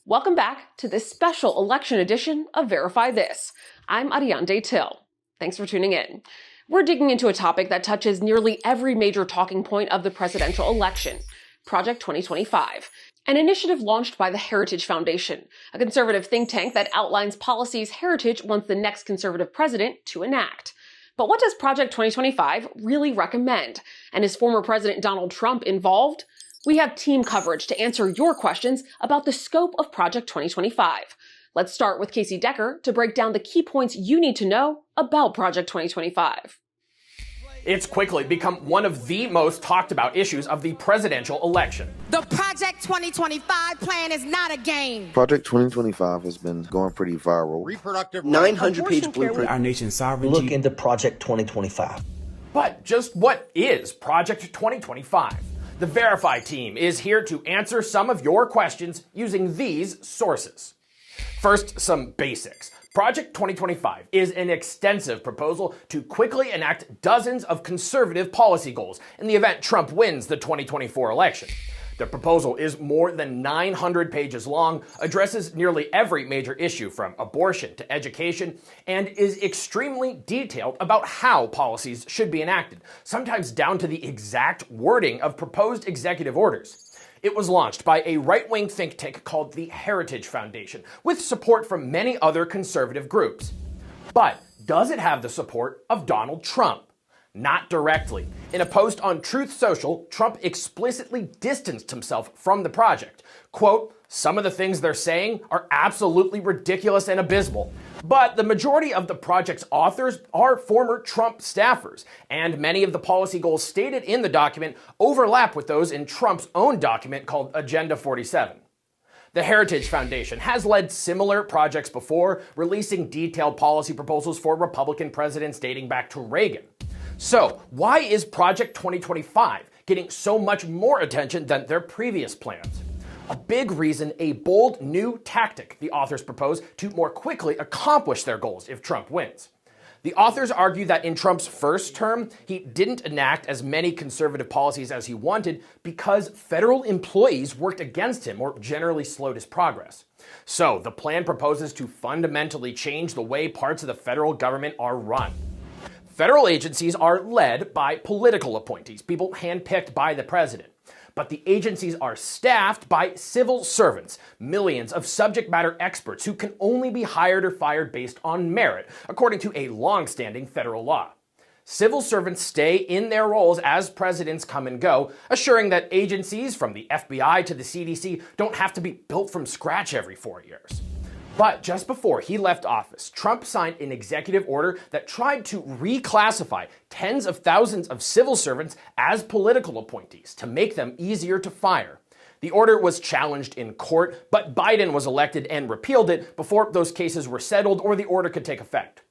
Welcome back to this special election edition of Verify This. I'm Ariande Till. Thanks for tuning in. We're digging into a topic that touches nearly every major talking point of the presidential election, Project 2025, an initiative launched by the Heritage Foundation, a conservative think tank that outlines policies Heritage wants the next conservative president to enact. But what does Project 2025 really recommend? And is former President Donald Trump involved? We have team coverage to answer your questions about the scope of Project 2025. Let's start with Casey Decker to break down the key points you need to know about Project 2025. It's quickly become one of the most talked about issues of the presidential election. The Project 2025 plan is not a game. Project 2025 has been going pretty viral. Reproductive 900-page blueprint. Our nation's sovereignty. Look into Project 2025. But just what is Project 2025? The Verify team is here to answer some of your questions using these sources. First, some basics. Project 2025 is an extensive proposal to quickly enact dozens of conservative policy goals in the event Trump wins the 2024 election. The proposal is more than 900 pages long, addresses nearly every major issue from abortion to education, and is extremely detailed about how policies should be enacted, sometimes down to the exact wording of proposed executive orders. It was launched by a right-wing think tank called the Heritage Foundation, with support from many other conservative groups. But does it have the support of Donald Trump? Not directly. In a post on Truth Social, Trump explicitly distanced himself from the project. Quote, "Some of the things they're saying are absolutely ridiculous and abysmal. But the majority of the project's authors are former Trump staffers, and many of the policy goals stated in the document overlap with those in Trump's own document called Agenda 47. The Heritage Foundation has led similar projects before, releasing detailed policy proposals for Republican presidents dating back to Reagan. So, why is Project 2025 getting so much more attention than their previous plans? A big reason, a bold new tactic the authors propose to more quickly accomplish their goals if Trump wins. The authors argue that in Trump's first term, he didn't enact as many conservative policies as he wanted because federal employees worked against him or generally slowed his progress. So, the plan proposes to fundamentally change the way parts of the federal government are run. Federal agencies are led by political appointees, people handpicked by the president. But the agencies are staffed by civil servants, millions of subject matter experts who can only be hired or fired based on merit, according to a long-standing federal law. Civil servants stay in their roles as presidents come and go, assuring that agencies from the FBI to the CDC don't have to be built from scratch every 4 years. But just before he left office, Trump signed an executive order that tried to reclassify tens of thousands of civil servants as political appointees to make them easier to fire. The order was challenged in court, but Biden was elected and repealed it before those cases were settled or the order could take effect.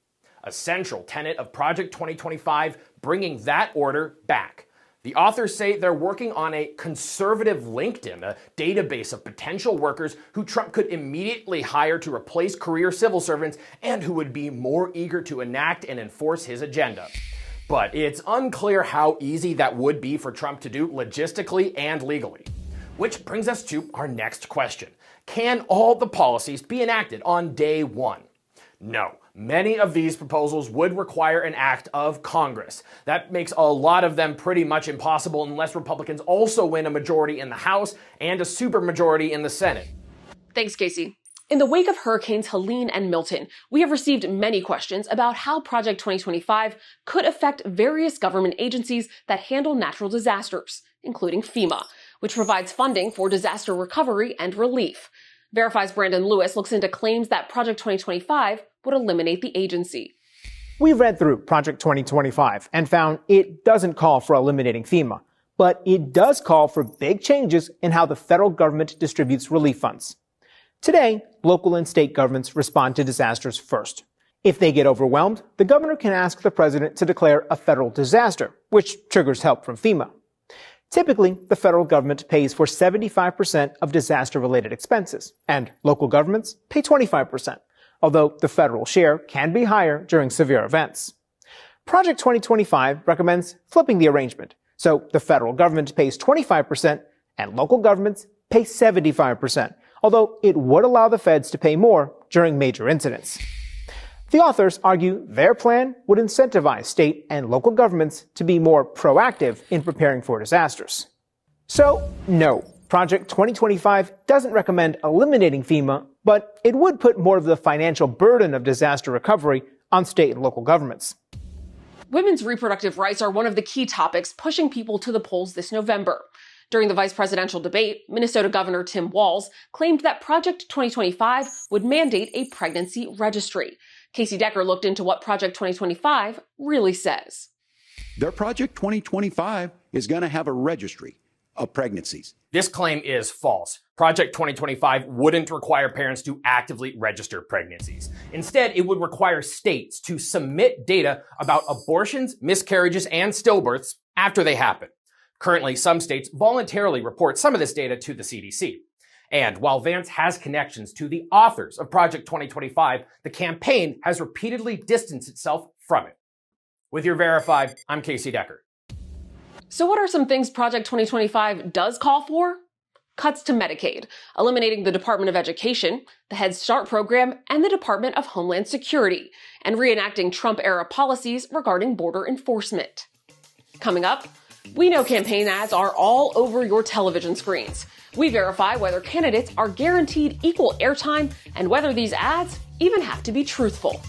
A central tenet of Project 2025, bringing that order back. The authors say they're working on a conservative LinkedIn, a database of potential workers who Trump could immediately hire to replace career civil servants and who would be more eager to enact and enforce his agenda. But it's unclear how easy that would be for Trump to do logistically and legally. Which brings us to our next question. Can all the policies be enacted on day one? No. Many of these proposals would require an act of Congress. That makes a lot of them pretty much impossible unless Republicans also win a majority in the House and a supermajority in the Senate. Thanks, Casey. In the wake of Hurricanes Helene and Milton, we have received many questions about how Project 2025 could affect various government agencies that handle natural disasters, including FEMA, which provides funding for disaster recovery and relief. Verify's Brandon Lewis looks into claims that Project 2025 would eliminate the agency. We read through Project 2025 and found it doesn't call for eliminating FEMA, but it does call for big changes in how the federal government distributes relief funds. Today, local and state governments respond to disasters first. If they get overwhelmed, the governor can ask the president to declare a federal disaster, which triggers help from FEMA. Typically, the federal government pays for 75% of disaster-related expenses, and local governments pay 25%, although the federal share can be higher during severe events. Project 2025 recommends flipping the arrangement, so the federal government pays 25% and local governments pay 75%, although it would allow the feds to pay more during major incidents. The authors argue their plan would incentivize state and local governments to be more proactive in preparing for disasters. So, no, Project 2025 doesn't recommend eliminating FEMA, but it would put more of the financial burden of disaster recovery on state and local governments. Women's reproductive rights are one of the key topics pushing people to the polls this November. During the vice presidential debate, Minnesota Governor Tim Walz claimed that Project 2025 would mandate a pregnancy registry. Casey Decker looked into what Project 2025 really says. Their Project 2025 is going to have a registry of pregnancies. This claim is false. Project 2025 wouldn't require parents to actively register pregnancies. Instead, it would require states to submit data about abortions, miscarriages, and stillbirths after they happen. Currently, some states voluntarily report some of this data to the CDC. And while Vance has connections to the authors of Project 2025, the campaign has repeatedly distanced itself from it. With your Verified, I'm Casey Decker. So what are some things Project 2025 does call for? Cuts to Medicaid, eliminating the Department of Education, the Head Start program, and the Department of Homeland Security, and reenacting Trump-era policies regarding border enforcement. Coming up, we know campaign ads are all over your television screens. We verify whether candidates are guaranteed equal airtime and whether these ads even have to be truthful.